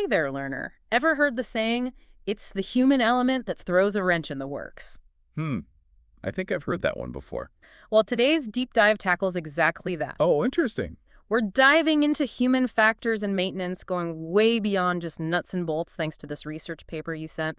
there, learner. Ever heard the saying, it's the human element that throws a wrench in the works? Hmm, I think I've heard that one before. Well, today's deep dive tackles exactly that. Oh, interesting. We're diving into human factors and maintenance, going way beyond just nuts and bolts thanks to this research paper you sent.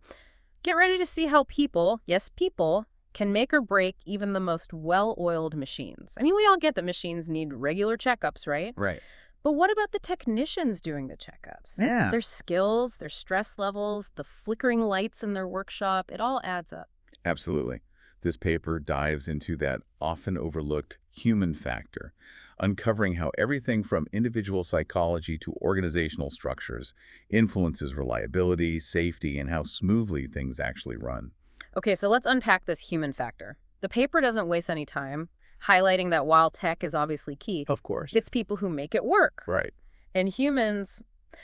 Get ready to see how people, yes, people, can make or break even the most well-oiled machines. I mean, we all get that machines need regular checkups, right? Right. But what about the technicians doing the checkups? Yeah. Their skills, their stress levels, the flickering lights in their workshop, it all adds up. Absolutely. This paper dives into that often overlooked human factor, uncovering how everything from individual psychology to organizational structures influences reliability, safety, and how smoothly things actually run. Okay, so let's unpack this human factor. The paper doesn't waste any time, highlighting that while tech is obviously key, Of course. it's people who make it work. Right. And humans,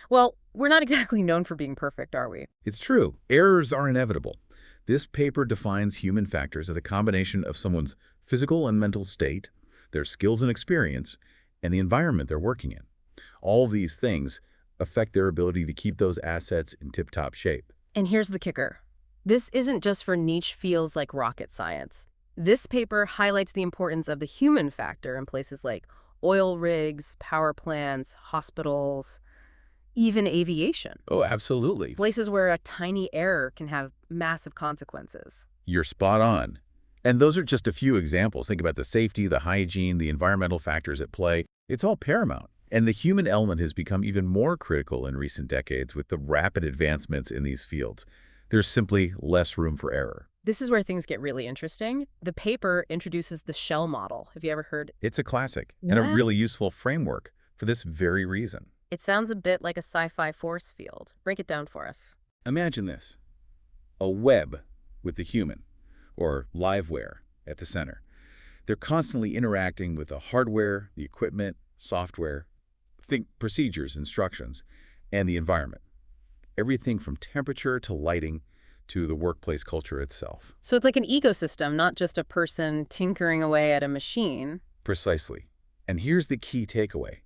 well, we're not exactly known for being perfect, are we? It's true. Errors are inevitable. This paper defines human factors as a combination of someone's physical and mental state, their skills and experience, and the environment they're working in. All these things affect their ability to keep those assets in tip-top shape. And here's the kicker. This isn't just for niche fields like rocket science. This paper highlights the importance of the human factor in places like oil rigs, power plants, hospitals, even aviation. Oh, absolutely. Places where a tiny error can have massive consequences. You're spot on. And those are just a few examples. Think about the safety, the hygiene, the environmental factors at play. It's all paramount. And the human element has become even more critical in recent decades with the rapid advancements in these fields. There's simply less room for error. This is where things get really interesting. The paper introduces the shell model. Have you ever heard? It's a classic and a What? really useful framework for this very reason. It sounds a bit like a sci-fi force field. Break it down for us. Imagine this: a web with the human, or liveware, at the center. They're constantly interacting with the hardware, the equipment, software, think procedures, instructions, and the environment. Everything from temperature to lighting to the workplace culture itself. So it's like an ecosystem, not just a person tinkering away at a machine. Precisely. And here's the key takeaway.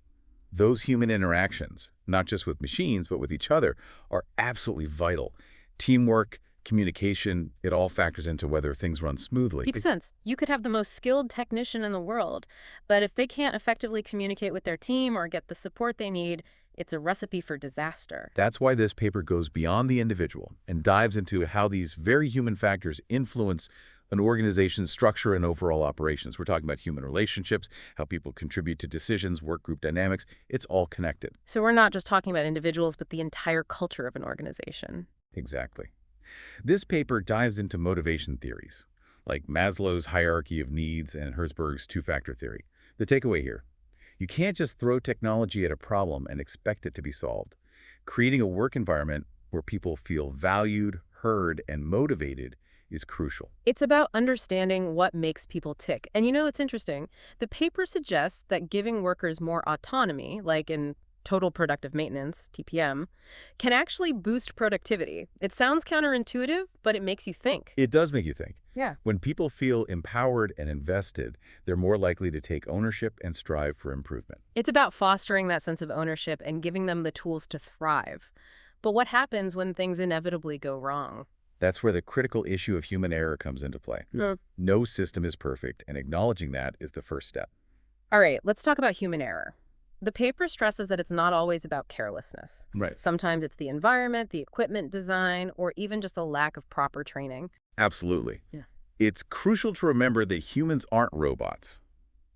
Those human interactions, not just with machines, but with each other, are absolutely vital. Teamwork, communication, it all factors into whether things run smoothly. Makes sense. You could have the most skilled technician in the world, but if they can't effectively communicate with their team or get the support they need, it's a recipe for disaster. That's why this paper goes beyond the individual and dives into how these very human factors influence an organization's structure and overall operations. We're talking about human relationships, how people contribute to decisions, work group dynamics. It's all connected. So we're not just talking about individuals, but the entire culture of an organization. Exactly. This paper dives into motivation theories, like Maslow's hierarchy of needs and Herzberg's two-factor theory. The takeaway here: you can't just throw technology at a problem and expect it to be solved. Creating a work environment where people feel valued, heard, and motivated is crucial. It's about understanding what makes people tick. And you know, it's interesting. The paper suggests that giving workers more autonomy, like in total productive maintenance, TPM, can actually boost productivity. It sounds counterintuitive, but it makes you think. It does make you think. Yeah. When people feel empowered and invested, they're more likely to take ownership and strive for improvement. It's about fostering that sense of ownership and giving them the tools to thrive. But what happens when things inevitably go wrong? That's where the critical issue of human error comes into play. No system is perfect, and acknowledging that is the first step. All right, let's talk about human error. The paper stresses that it's not always about carelessness. Right. Sometimes it's the environment, the equipment design, or even just a lack of proper training. Absolutely. Yeah. It's crucial to remember that humans aren't robots.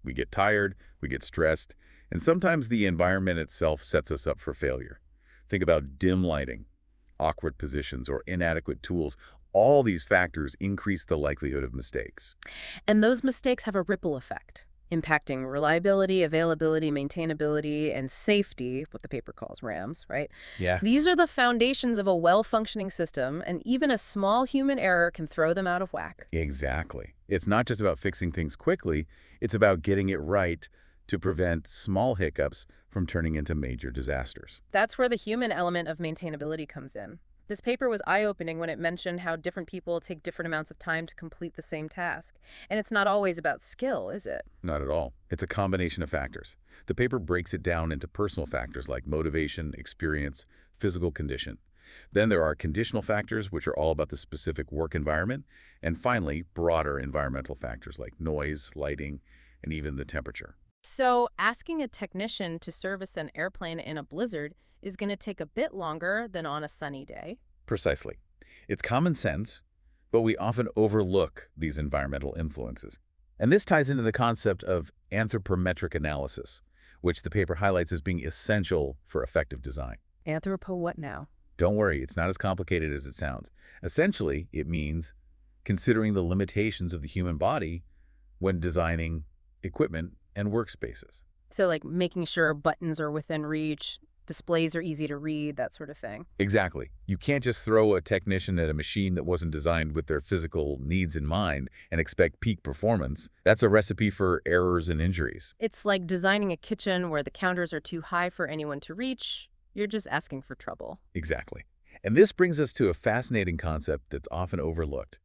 We get tired, we get stressed, and sometimes the environment itself sets us up for failure. Think about dim lighting, awkward positions, or inadequate tools. All these factors increase the likelihood of mistakes. And those mistakes have a ripple effect, impacting reliability, availability, maintainability, and safety, what the paper calls RAMs, right? Yeah. These are the foundations of a well-functioning system, and even a small human error can throw them out of whack. Exactly. It's not just about fixing things quickly, it's about getting it right to prevent small hiccups from turning into major disasters. That's where the human element of maintainability comes in. This paper was eye-opening when it mentioned how different people take different amounts of time to complete the same task. And it's not always about skill, is it? Not at all. It's a combination of factors. The paper breaks it down into personal factors like motivation, experience, physical condition. Then there are conditional factors, which are all about the specific work environment. And finally, broader environmental factors like noise, lighting, and even the temperature. So asking a technician to service an airplane in a blizzard is going to take a bit longer than on a sunny day. Precisely. It's common sense, but we often overlook these environmental influences. And this ties into the concept of anthropometric analysis, which the paper highlights as being essential for effective design. Anthropo what now? Don't worry, it's not as complicated as it sounds. Essentially, it means considering the limitations of the human body when designing equipment and workspaces. So like making sure buttons are within reach, displays are easy to read, that sort of thing. Exactly. You can't just throw a technician at a machine that wasn't designed with their physical needs in mind and expect peak performance. That's a recipe for errors and injuries. It's like designing a kitchen where the counters are too high for anyone to reach. You're just asking for trouble. Exactly. And this brings us to a fascinating concept that's often overlooked: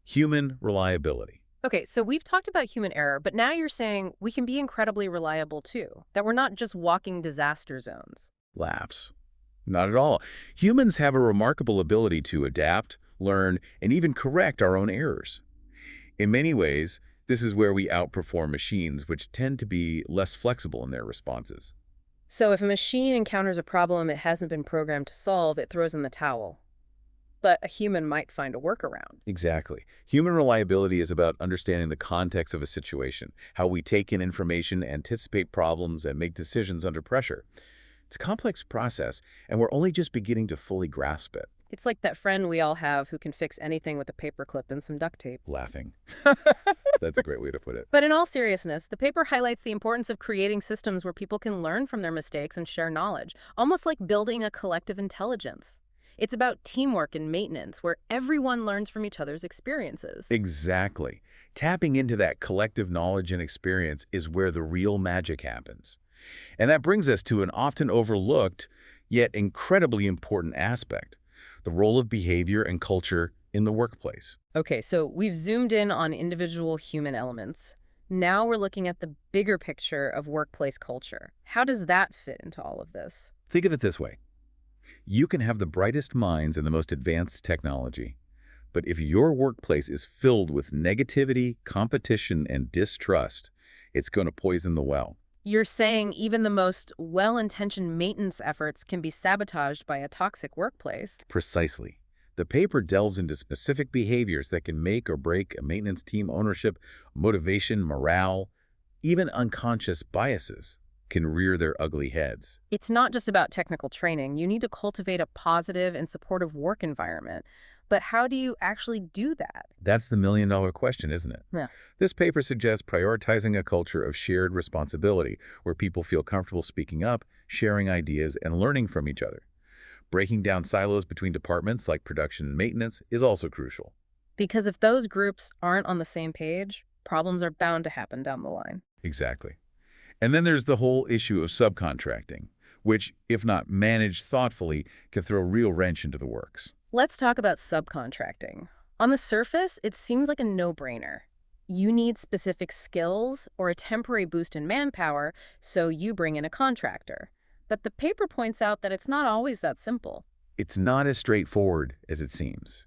human reliability. Okay, so we've talked about human error, but now you're saying we can be incredibly reliable too, that we're not just walking disaster zones. Laughs. Not at all. Humans have a remarkable ability to adapt, learn, and even correct our own errors. In many ways, this is where we outperform machines, which tend to be less flexible in their responses. So if a machine encounters a problem it hasn't been programmed to solve, it throws in the towel. But a human might find a workaround. Exactly. Human reliability is about understanding the context of a situation, how we take in information, anticipate problems, and make decisions under pressure. It's a complex process, and we're only just beginning to fully grasp it. It's like that friend we all have who can fix anything with a paperclip and some duct tape. Laughing. That's a great way to put it. But in all seriousness, the paper highlights the importance of creating systems where people can learn from their mistakes and share knowledge, almost like building a collective intelligence. It's about teamwork and maintenance, where everyone learns from each other's experiences. Exactly. Tapping into that collective knowledge and experience is where the real magic happens. And that brings us to an often overlooked, yet incredibly important aspect: the role of behavior and culture in the workplace. Okay, so we've zoomed in on individual human elements. Now we're looking at the bigger picture of workplace culture. How does that fit into all of this? Think of it this way. You can have the brightest minds and the most advanced technology, but if your workplace is filled with negativity, competition, and distrust, it's going to poison the well. You're saying even the most well-intentioned maintenance efforts can be sabotaged by a toxic workplace. Precisely. The paper delves into specific behaviors that can make or break a maintenance team: ownership, motivation, morale, even unconscious biases can rear their ugly heads. It's not just about technical training. You need to cultivate a positive and supportive work environment. But how do you actually do that? That's the million-dollar question, isn't it? Yeah. This paper suggests prioritizing a culture of shared responsibility where people feel comfortable speaking up, sharing ideas, and learning from each other. Breaking down silos between departments like production and maintenance is also crucial. Because if those groups aren't on the same page, problems are bound to happen down the line. Exactly. And then there's the whole issue of subcontracting, which, if not managed thoughtfully, can throw a real wrench into the works. Let's talk about subcontracting. On the surface, it seems like a no-brainer. You need specific skills or a temporary boost in manpower, so you bring in a contractor. But the paper points out that it's not always that simple. It's not as straightforward as it seems.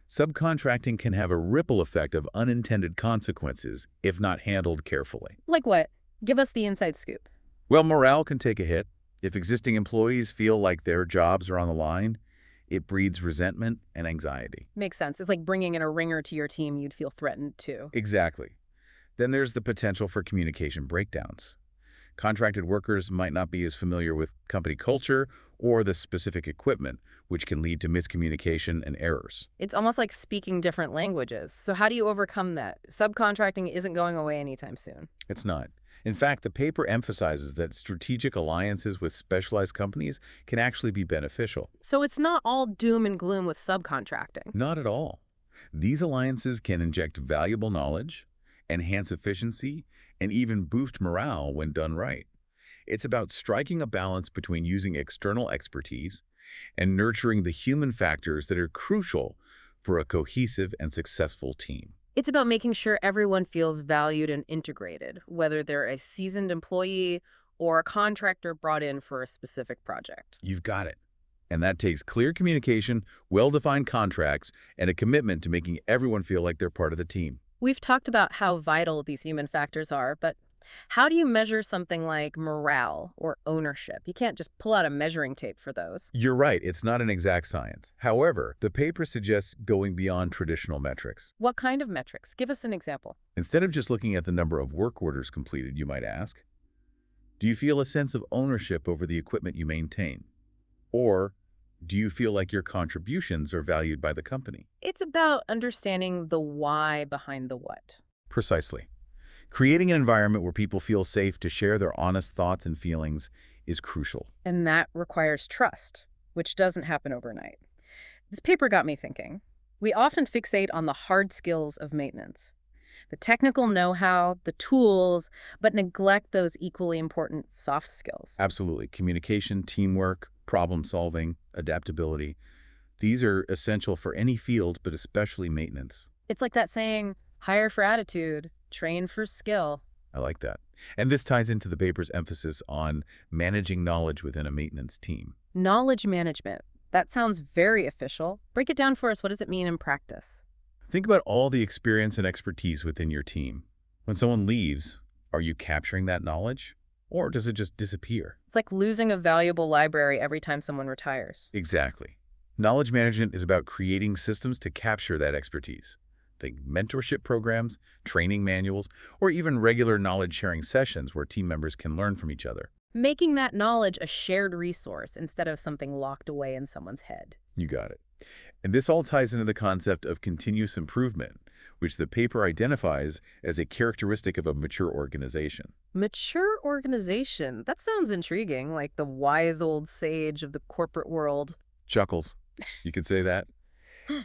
Subcontracting can have a ripple effect of unintended consequences if not handled carefully. Like what? Give us the inside scoop. Well, morale can take a hit. If existing employees feel like their jobs are on the line, it breeds resentment and anxiety. Makes sense. It's like bringing in a ringer to your team you'd feel threatened too. Exactly. Then there's the potential for communication breakdowns. Contracted workers might not be as familiar with company culture or the specific equipment, which can lead to miscommunication and errors. It's almost like speaking different languages. So how do you overcome that? Subcontracting isn't going away anytime soon. It's not. In fact, the paper emphasizes that strategic alliances with specialized companies can actually be beneficial. So it's not all doom and gloom with subcontracting. Not at all. These alliances can inject valuable knowledge, enhance efficiency, and even boost morale when done right. It's about striking a balance between using external expertise and nurturing the human factors that are crucial for a cohesive and successful team. It's about making sure everyone feels valued and integrated, whether they're a seasoned employee or a contractor brought in for a specific project. You've got it. And that takes clear communication, well-defined contracts, and a commitment to making everyone feel like they're part of the team. We've talked about how vital these human factors are, but how do you measure something like morale or ownership? You can't just pull out a measuring tape for those. You're right, it's not an exact science. However, the paper suggests going beyond traditional metrics. What kind of metrics? Give us an example. Instead of just looking at the number of work orders completed, you might ask, do you feel a sense of ownership over the equipment you maintain? Or do you feel like your contributions are valued by the company? It's about understanding the why behind the what. Precisely. Creating an environment where people feel safe to share their honest thoughts and feelings is crucial. And that requires trust, which doesn't happen overnight. This paper got me thinking. We often fixate on the hard skills of maintenance, the technical know-how, the tools, but neglect those equally important soft skills. Absolutely. Communication, teamwork, problem solving, adaptability. These are essential for any field, but especially maintenance. It's like that saying, hire for attitude, train for skill. I like that. And this ties into the paper's emphasis on managing knowledge within a maintenance team. Knowledge management. That sounds very official. Break it down for us. What does it mean in practice? Think about all the experience and expertise within your team. When someone leaves, are you capturing that knowledge? Or does it just disappear? It's like losing a valuable library every time someone retires. Exactly. Knowledge management is about creating systems to capture that expertise. Think mentorship programs, training manuals, or even regular knowledge-sharing sessions where team members can learn from each other. Making that knowledge a shared resource instead of something locked away in someone's head. You got it. And this all ties into the concept of continuous improvement, which the paper identifies as a characteristic of a mature organization. Mature organization. That sounds intriguing, like the wise old sage of the corporate world. Chuckles. You could say that.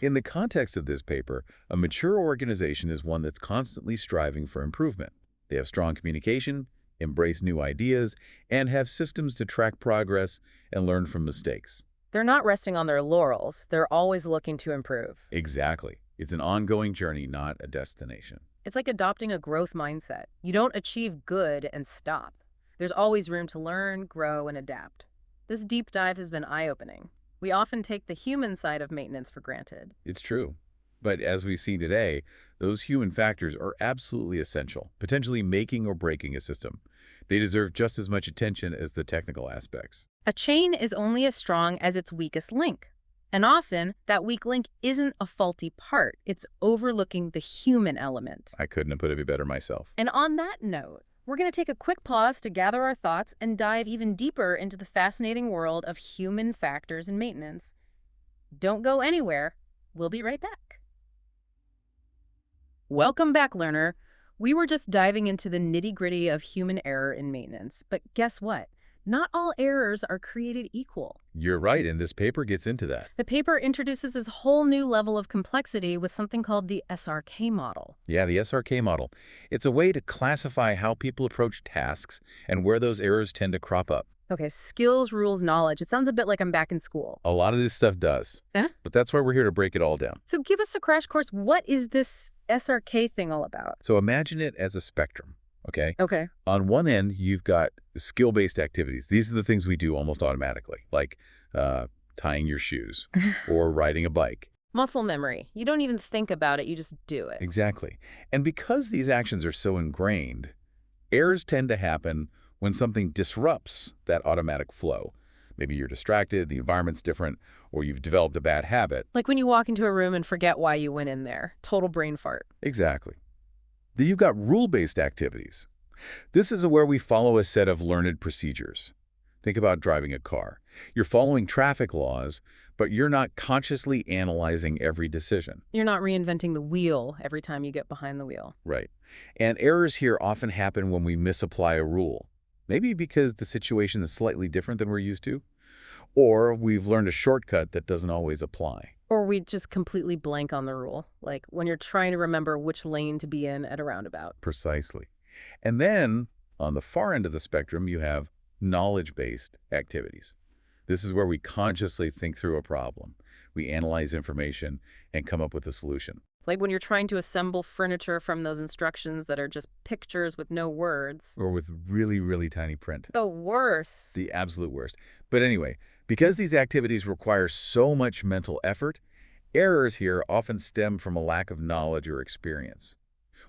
In the context of this paper, a mature organization is one that's constantly striving for improvement. They have strong communication, embrace new ideas, and have systems to track progress and learn from mistakes. They're not resting on their laurels. They're always looking to improve. Exactly. It's an ongoing journey, not a destination. It's like adopting a growth mindset. You don't achieve good and stop. There's always room to learn, grow, and adapt. This deep dive has been eye-opening. We often take the human side of maintenance for granted. It's true. But as we see today, those human factors are absolutely essential, potentially making or breaking a system. They deserve just as much attention as the technical aspects. A chain is only as strong as its weakest link. And often, that weak link isn't a faulty part. It's overlooking the human element. I couldn't have put it better myself. And on that note, we're going to take a quick pause to gather our thoughts and dive even deeper into the fascinating world of human factors in maintenance. Don't go anywhere. We'll be right back. Welcome back, learner. We were just diving into the nitty-gritty of human error in maintenance. But guess what? Not all errors are created equal. You're right, and this paper gets into that. The paper introduces this whole new level of complexity with something called the SRK model. Yeah, the SRK model. It's a way to classify how people approach tasks and where those errors tend to crop up. Okay, skills, rules, knowledge. It sounds a bit like I'm back in school. A lot of this stuff does. But that's why we're here to break it all down. So give us a crash course. What is this SRK thing all about? So imagine it as a spectrum, okay? Okay. On one end, you've got skill-based activities. These are the things we do almost automatically, like tying your shoes or riding a bike. Muscle memory. You don't even think about it, you just do it. Exactly. And because these actions are so ingrained, errors tend to happen when something disrupts that automatic flow. Maybe you're distracted, the environment's different, or you've developed a bad habit. Like when you walk into a room and forget why you went in there. Total brain fart. Exactly. Then you've got rule-based activities. This is where we follow a set of learned procedures. Think about driving a car. You're following traffic laws, but you're not consciously analyzing every decision. You're not reinventing the wheel every time you get behind the wheel. Right. And errors here often happen when we misapply a rule. Maybe because the situation is slightly different than we're used to, or we've learned a shortcut that doesn't always apply. Or we just completely blank on the rule, like when you're trying to remember which lane to be in at a roundabout. Precisely. And then, on the far end of the spectrum, you have knowledge-based activities. This is where we consciously think through a problem. We analyze information and come up with a solution. Like when you're trying to assemble furniture from those instructions that are just pictures with no words. Or with really, really tiny print. The worst. The absolute worst. But anyway, because these activities require so much mental effort, errors here often stem from a lack of knowledge or experience.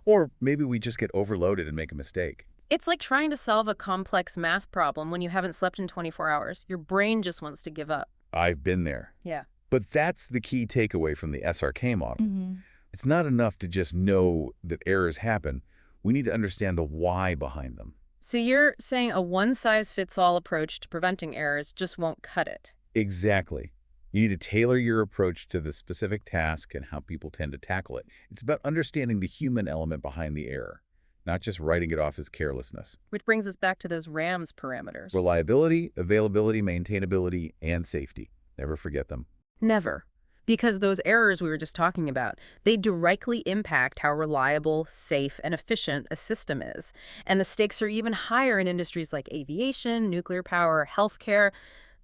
Or maybe we just get overloaded and make a mistake. It's like trying to solve a complex math problem when you haven't slept in 24 hours. Your brain just wants to give up. I've been there. Yeah. But that's the key takeaway from the SRK model. Mm-hmm. It's not enough to just know that errors happen. We need to understand the why behind them. So you're saying a one-size-fits-all approach to preventing errors just won't cut it? Exactly. You need to tailor your approach to the specific task and how people tend to tackle it. It's about understanding the human element behind the error, not just writing it off as carelessness. Which brings us back to those RAMS parameters. Reliability, availability, maintainability, and safety. Never forget them. Never. Because those errors we were just talking about, they directly impact how reliable, safe, and efficient a system is. And the stakes are even higher in industries like aviation, nuclear power, healthcare,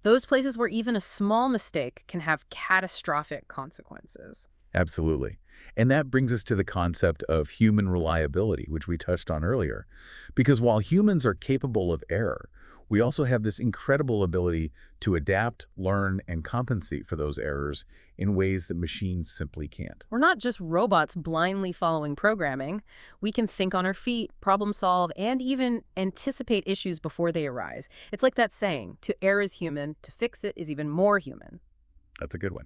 those places where even a small mistake can have catastrophic consequences. Absolutely. And that brings us to the concept of human reliability, which we touched on earlier. Because while humans are capable of error, we also have this incredible ability to adapt, learn, and compensate for those errors in ways that machines simply can't. We're not just robots blindly following programming. We can think on our feet, problem solve, and even anticipate issues before they arise. It's like that saying, to err is human, to fix it is even more human. That's a good one.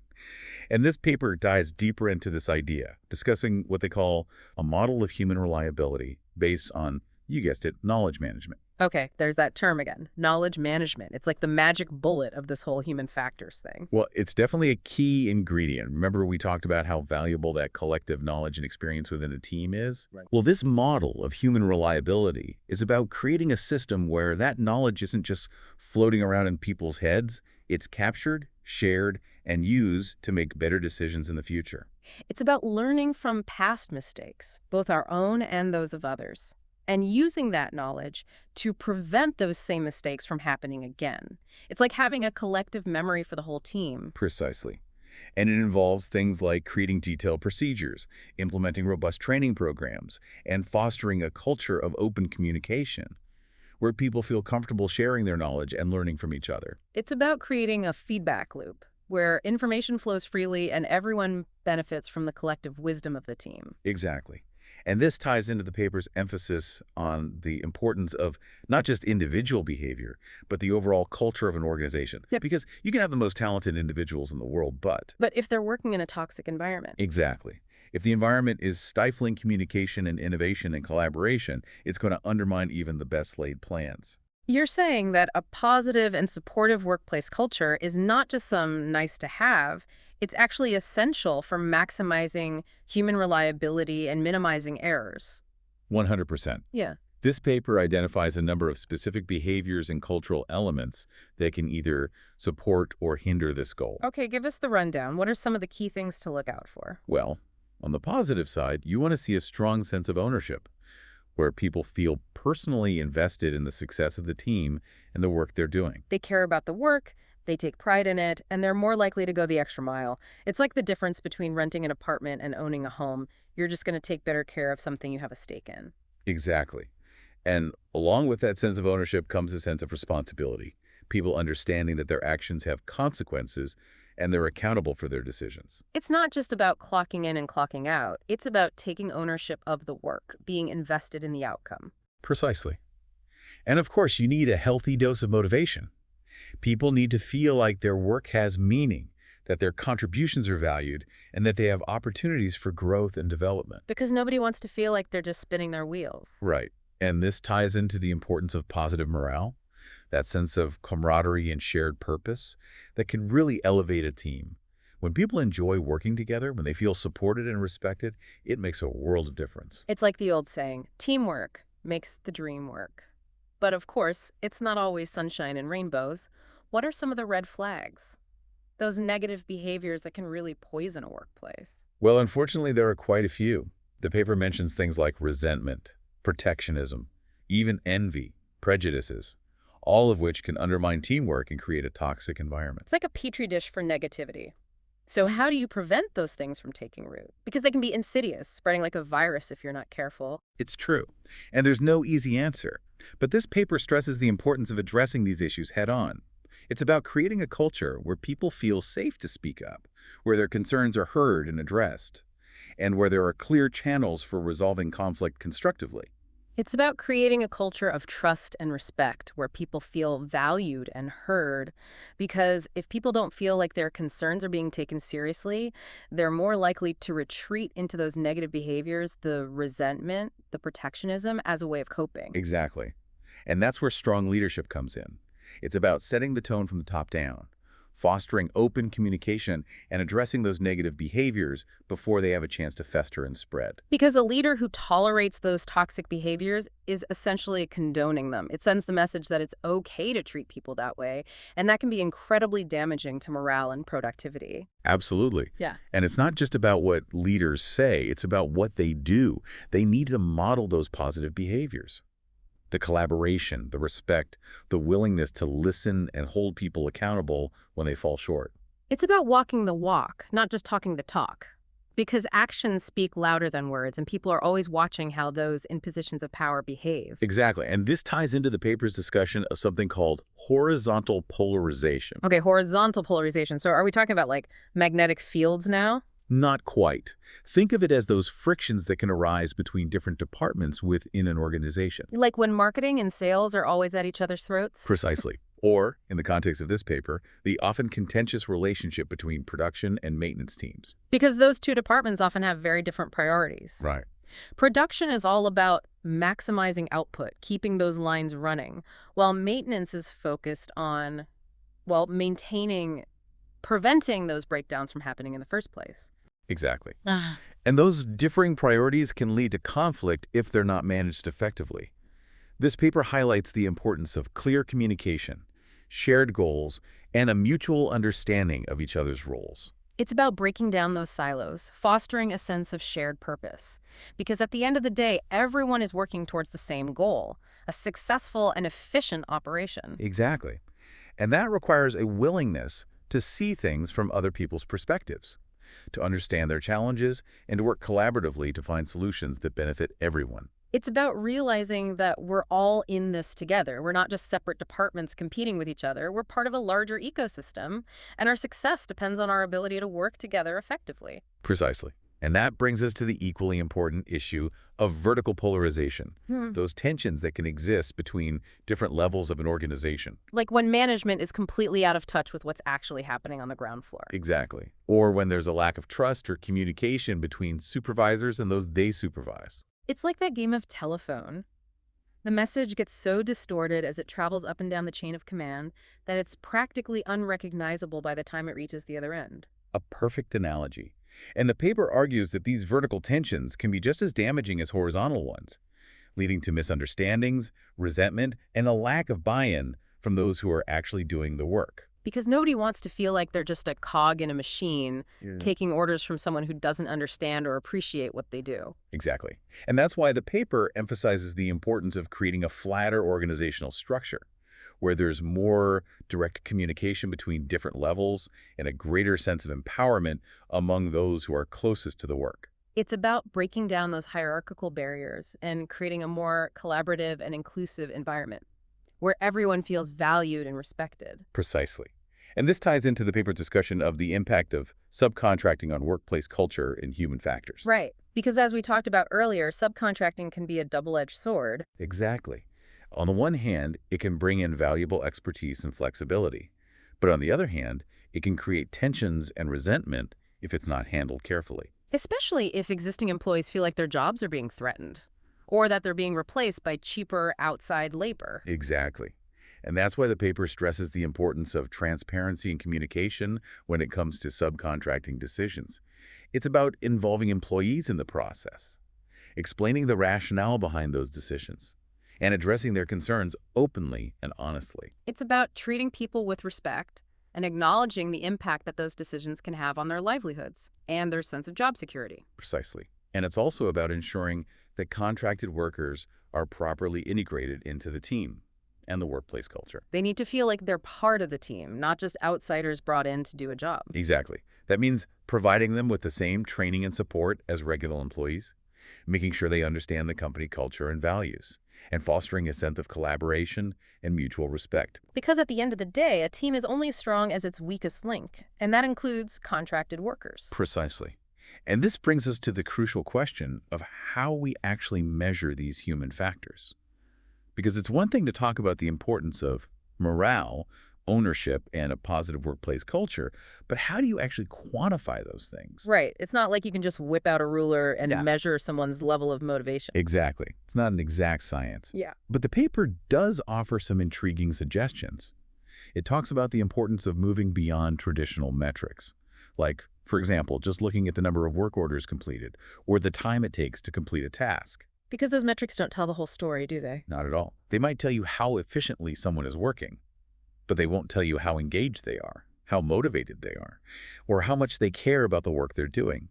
And this paper dives deeper into this idea, discussing what they call a model of human reliability based on, you guessed it, knowledge management. Okay, there's that term again, knowledge management. It's like the magic bullet of this whole human factors thing. Well, it's definitely a key ingredient. Remember we talked about how valuable that collective knowledge and experience within a team is? Right. Well, this model of human reliability is about creating a system where that knowledge isn't just floating around in people's heads. It's captured, shared, and used to make better decisions in the future. It's about learning from past mistakes, both our own and those of others, and using that knowledge to prevent those same mistakes from happening again. It's like having a collective memory for the whole team. Precisely. And it involves things like creating detailed procedures, implementing robust training programs, and fostering a culture of open communication, where people feel comfortable sharing their knowledge and learning from each other. It's about creating a feedback loop where information flows freely and everyone benefits from the collective wisdom of the team. Exactly. And this ties into the paper's emphasis on the importance of not just individual behavior, but the overall culture of an organization. Yep. Because you can have the most talented individuals in the world, but... But if they're working in a toxic environment. Exactly. If the environment is stifling communication and innovation and collaboration, it's going to undermine even the best laid plans. You're saying that a positive and supportive workplace culture is not just some nice to have, it's actually essential for maximizing human reliability and minimizing errors. 100%. Yeah. This paper identifies a number of specific behaviors and cultural elements that can either support or hinder this goal. Okay, give us the rundown. What are some of the key things to look out for? Well, on the positive side, you want to see a strong sense of ownership, where people feel personally invested in the success of the team and the work they're doing. They care about the work, they take pride in it, and they're more likely to go the extra mile. It's like the difference between renting an apartment and owning a home. You're just going to take better care of something you have a stake in. Exactly. And along with that sense of ownership comes a sense of responsibility, people understanding that their actions have consequences and they're accountable for their decisions. It's not just about clocking in and clocking out. It's about taking ownership of the work, being invested in the outcome. Precisely. And of course, you need a healthy dose of motivation. People need to feel like their work has meaning, that their contributions are valued, and that they have opportunities for growth and development. Because nobody wants to feel like they're just spinning their wheels. Right. And this ties into the importance of positive morale, that sense of camaraderie and shared purpose that can really elevate a team. When people enjoy working together, when they feel supported and respected, it makes a world of difference. It's like the old saying, teamwork makes the dream work. But of course, it's not always sunshine and rainbows. What are some of the red flags? Those negative behaviors that can really poison a workplace. Well, unfortunately, there are quite a few. The paper mentions things like resentment, protectionism, even envy, prejudices. all of which can undermine teamwork and create a toxic environment. It's like a petri dish for negativity. So how do you prevent those things from taking root? Because they can be insidious, spreading like a virus if you're not careful. It's true, and there's no easy answer. But this paper stresses the importance of addressing these issues head-on. It's about creating a culture where people feel safe to speak up, where their concerns are heard and addressed, and where there are clear channels for resolving conflict constructively. It's about creating a culture of trust and respect where people feel valued and heard. Because if people don't feel like their concerns are being taken seriously, they're more likely to retreat into those negative behaviors, the resentment, the protectionism, as a way of coping. Exactly. And that's where strong leadership comes in. It's about setting the tone from the top down, fostering open communication, and addressing those negative behaviors before they have a chance to fester and spread. Because a leader who tolerates those toxic behaviors is essentially condoning them. It sends the message that it's okay to treat people that way, and that can be incredibly damaging to morale and productivity. Absolutely. Yeah. And it's not just about what leaders say, it's about what they do. They need to model those positive behaviors. The collaboration, the respect, the willingness to listen and hold people accountable when they fall short. It's about walking the walk, not just talking the talk. Because actions speak louder than words, and people are always watching how those in positions of power behave. Exactly. And this ties into the paper's discussion of something called horizontal polarization. Okay, horizontal polarization. So are we talking about like magnetic fields now? Not quite. Think of it as those frictions that can arise between different departments within an organization. Like when marketing and sales are always at each other's throats? Precisely. Or, in the context of this paper, the often contentious relationship between production and maintenance teams. Because those two departments often have very different priorities. Right. Production is all about maximizing output, keeping those lines running, while maintenance is focused on, well, preventing those breakdowns from happening in the first place. Exactly. Ah. And those differing priorities can lead to conflict if they're not managed effectively. This paper highlights the importance of clear communication, shared goals, and a mutual understanding of each other's roles. It's about breaking down those silos, fostering a sense of shared purpose. Because at the end of the day, everyone is working towards the same goal, a successful and efficient operation. Exactly. And that requires a willingness to see things from other people's perspectives, to understand their challenges, and to work collaboratively to find solutions that benefit everyone. It's about realizing that we're all in this together. We're not just separate departments competing with each other. We're part of a larger ecosystem, and our success depends on our ability to work together effectively. Precisely. And that brings us to the equally important issue of vertical polarization, those tensions that can exist between different levels of an organization. Like when management is completely out of touch with what's actually happening on the ground floor. Exactly. Or when there's a lack of trust or communication between supervisors and those they supervise. It's like that game of telephone. The message gets so distorted as it travels up and down the chain of command that it's practically unrecognizable by the time it reaches the other end. A perfect analogy. And the paper argues that these vertical tensions can be just as damaging as horizontal ones, leading to misunderstandings, resentment, and a lack of buy-in from those who are actually doing the work. Because nobody wants to feel like they're just a cog in a machine taking orders from someone who doesn't understand or appreciate what they do. Exactly. And that's why the paper emphasizes the importance of creating a flatter organizational structure, where there's more direct communication between different levels and a greater sense of empowerment among those who are closest to the work. It's about breaking down those hierarchical barriers and creating a more collaborative and inclusive environment where everyone feels valued and respected. Precisely. And this ties into the paper's discussion of the impact of subcontracting on workplace culture and human factors. Right. Because as we talked about earlier, subcontracting can be a double-edged sword. Exactly. On the one hand, it can bring in valuable expertise and flexibility. But on the other hand, it can create tensions and resentment if it's not handled carefully. Especially if existing employees feel like their jobs are being threatened, or that they're being replaced by cheaper outside labor. Exactly. And that's why the paper stresses the importance of transparency and communication when it comes to subcontracting decisions. It's about involving employees in the process, explaining the rationale behind those decisions, and addressing their concerns openly and honestly. It's about treating people with respect and acknowledging the impact that those decisions can have on their livelihoods and their sense of job security. Precisely. And it's also about ensuring that contracted workers are properly integrated into the team. and the workplace culture. They need to feel like they're part of the team, not just outsiders brought in to do a job. Exactly. That means providing them with the same training and support as regular employees, making sure they understand the company culture and values, and fostering a sense of collaboration and mutual respect. Because at the end of the day, a team is only as strong as its weakest link, and that includes contracted workers. Precisely. And this brings us to the crucial question of how we actually measure these human factors. Because it's one thing to talk about the importance of morale, ownership, and a positive workplace culture, but how do you actually quantify those things? Right. It's not like you can just whip out a ruler and Yeah. measure someone's level of motivation. Exactly. It's not an exact science. Yeah. But the paper does offer some intriguing suggestions. It talks about the importance of moving beyond traditional metrics, like, for example, just looking at the number of work orders completed or the time it takes to complete a task. Because those metrics don't tell the whole story, do they? Not at all. They might tell you how efficiently someone is working, but they won't tell you how engaged they are, how motivated they are, or how much they care about the work they're doing.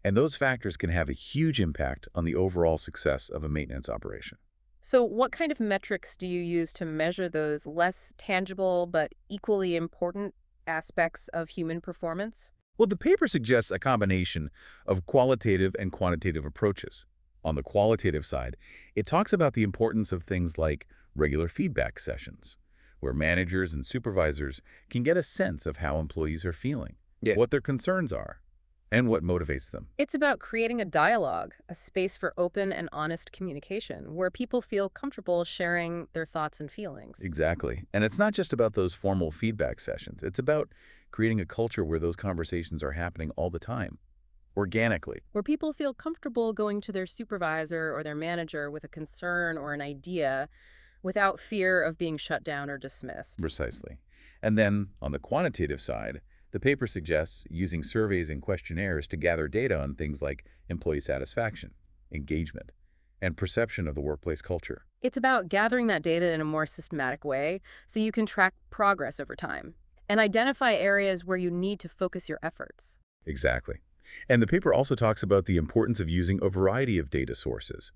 And those factors can have a huge impact on the overall success of a maintenance operation. So what kind of metrics do you use to measure those less tangible but equally important aspects of human performance? Well, the paper suggests a combination of qualitative and quantitative approaches. On the qualitative side, it talks about the importance of things like regular feedback sessions, where managers and supervisors can get a sense of how employees are feeling, what their concerns are, and what motivates them. It's about creating a dialogue, a space for open and honest communication, where people feel comfortable sharing their thoughts and feelings. Exactly. And it's not just about those formal feedback sessions. It's about creating a culture where those conversations are happening all the time, organically. Where people feel comfortable going to their supervisor or their manager with a concern or an idea without fear of being shut down or dismissed. Precisely. And then, on the quantitative side, the paper suggests using surveys and questionnaires to gather data on things like employee satisfaction, engagement, and perception of the workplace culture. It's about gathering that data in a more systematic way so you can track progress over time and identify areas where you need to focus your efforts. Exactly. And the paper also talks about the importance of using a variety of data sources,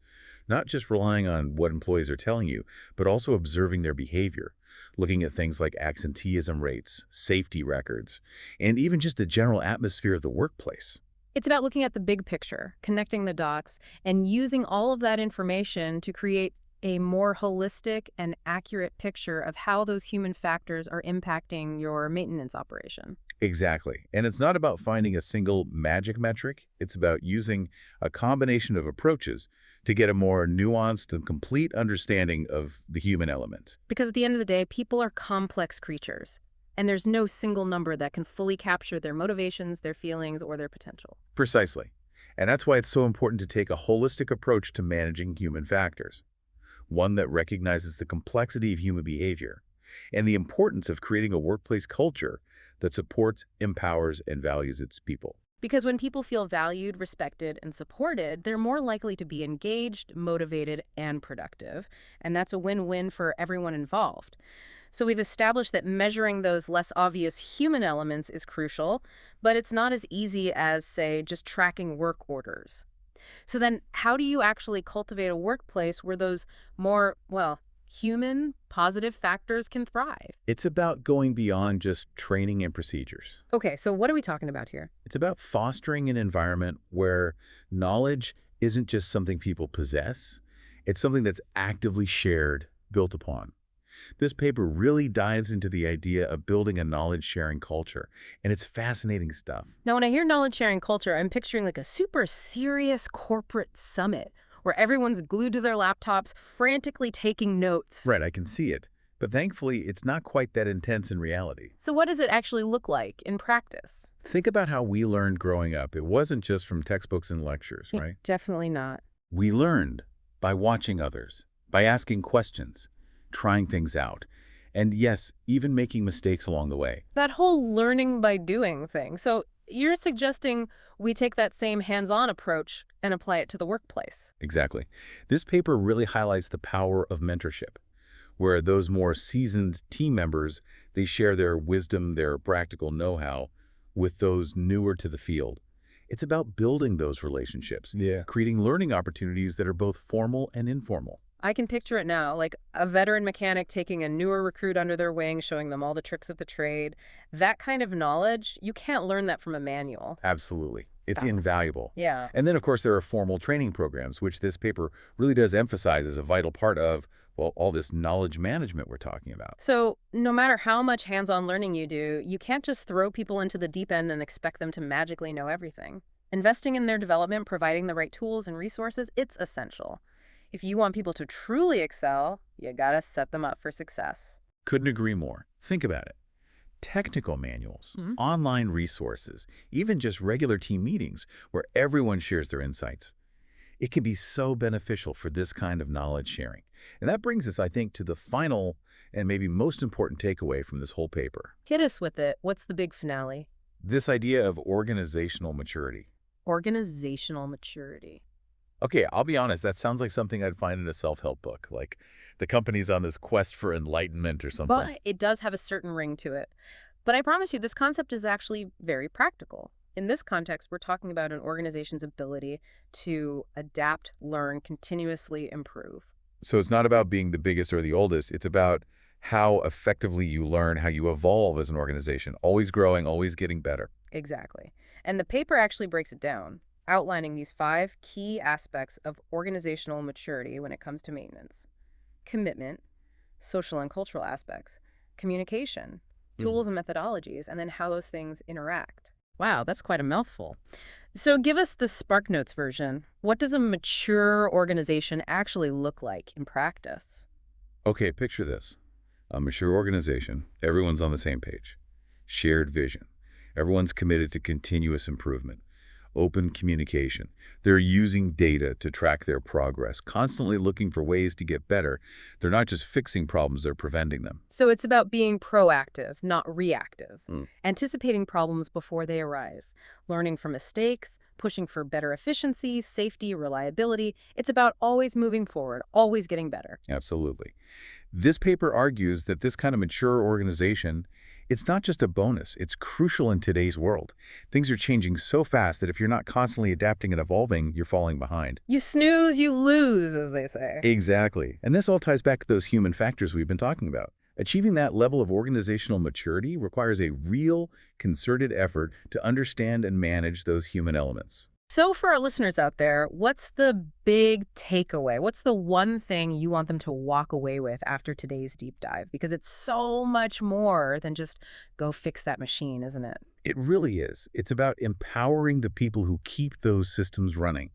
not just relying on what employees are telling you, but also observing their behavior, looking at things like absenteeism rates, safety records, and even just the general atmosphere of the workplace. It's about looking at the big picture, connecting the dots, and using all of that information to create a more holistic and accurate picture of how those human factors are impacting your maintenance operation. Exactly. And it's not about finding a single magic metric. It's about using a combination of approaches to get a more nuanced and complete understanding of the human element. Because at the end of the day, people are complex creatures, and there's no single number that can fully capture their motivations, their feelings, or their potential. Precisely. And that's why it's so important to take a holistic approach to managing human factors, one that recognizes the complexity of human behavior and the importance of creating a workplace culture that supports, empowers, and values its people. Because when people feel valued, respected, and supported, they're more likely to be engaged, motivated, and productive. And that's a win-win for everyone involved. So we've established that measuring those less obvious human elements is crucial, but it's not as easy as, say, just tracking work orders. So then how do you actually cultivate a workplace where those more, well, human, positive factors can thrive? It's about going beyond just training and procedures. Okay, so what are we talking about here? It's about fostering an environment where knowledge isn't just something people possess, it's something that's actively shared, built upon. This paper really dives into the idea of building a knowledge-sharing culture, and it's fascinating stuff. Now, when I hear knowledge-sharing culture, I'm picturing like a super serious corporate summit where everyone's glued to their laptops, frantically taking notes. Right, I can see it. But thankfully, it's not quite that intense in reality. So what does it actually look like in practice? Think about how we learned growing up. It wasn't just from textbooks and lectures, right? Definitely not. We learned by watching others, by asking questions, trying things out, and yes, even making mistakes along the way. That whole learning by doing thing. So you're suggesting we take that same hands-on approach and apply it to the workplace. Exactly. This paper really highlights the power of mentorship, where those more seasoned team members, they share their wisdom, their practical know-how with those newer to the field. It's about building those relationships, creating learning opportunities that are both formal and informal. I can picture it now, like a veteran mechanic taking a newer recruit under their wing, showing them all the tricks of the trade. That kind of knowledge, you can't learn that from a manual. Absolutely. It's Oh. invaluable. Yeah. And then, of course, there are formal training programs, which this paper really does emphasize as a vital part of, well, all this knowledge management we're talking about. So, no matter how much hands-on learning you do, you can't just throw people into the deep end and expect them to magically know everything. Investing in their development, providing the right tools and resources, it's essential. If you want people to truly excel, you gotta set them up for success. Couldn't agree more. Think about it. Technical manuals, Mhm. online resources, even just regular team meetings where everyone shares their insights. It can be so beneficial for this kind of knowledge sharing. And that brings us, I think, to the final and maybe most important takeaway from this whole paper. Hit us with it. What's the big finale? This idea of organizational maturity. Organizational maturity. Okay, I'll be honest, that sounds like something I'd find in a self-help book, like the company's on this quest for enlightenment or something. But it does have a certain ring to it. But I promise you, this concept is actually very practical. In this context, we're talking about an organization's ability to adapt, learn, continuously improve. So it's not about being the biggest or the oldest. It's about how effectively you learn, how you evolve as an organization, always growing, always getting better. Exactly. And the paper actually breaks it down, outlining these 5 key aspects of organizational maturity when it comes to maintenance: commitment, social and cultural aspects, communication, Mhm. tools and methodologies, and then how those things interact. Wow, that's quite a mouthful. So give us the SparkNotes version. What does a mature organization actually look like in practice? Okay, picture this. A mature organization, everyone's on the same page. Shared vision. Everyone's committed to continuous improvement. Open communication. They're using data to track their progress, constantly looking for ways to get better. They're not just fixing problems, they're preventing them. So it's about being proactive, not reactive, Mm. anticipating problems before they arise, learning from mistakes, pushing for better efficiency, safety, reliability. It's about always moving forward, always getting better. Absolutely. This paper argues that this kind of mature organization, it's not just a bonus, it's crucial in today's world. Things are changing so fast that if you're not constantly adapting and evolving, you're falling behind. You snooze, you lose, as they say. Exactly. And this all ties back to those human factors we've been talking about. Achieving that level of organizational maturity requires a real, concerted effort to understand and manage those human elements. So for our listeners out there, what's the big takeaway? What's the one thing you want them to walk away with after today's deep dive? Because it's so much more than just go fix that machine, isn't it? It really is. It's about empowering the people who keep those systems running.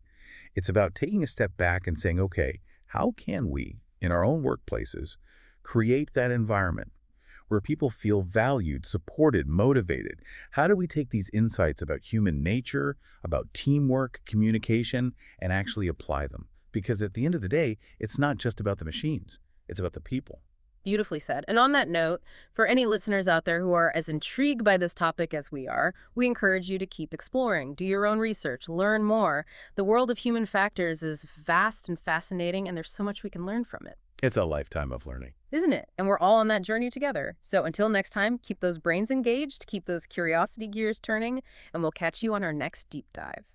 It's about taking a step back and saying, okay, how can we, in our own workplaces, create that environment where people feel valued, supported, motivated? How do we take these insights about human nature, about teamwork, communication, and actually apply them? Because at the end of the day, it's not just about the machines. It's about the people. Beautifully said. And on that note, for any listeners out there who are as intrigued by this topic as we are, we encourage you to keep exploring, do your own research, learn more. The world of human factors is vast and fascinating, and there's so much we can learn from it, It's a lifetime of learning. isn't it? And we're all on that journey together. So until next time, keep those brains engaged, keep those curiosity gears turning, and we'll catch you on our next deep dive.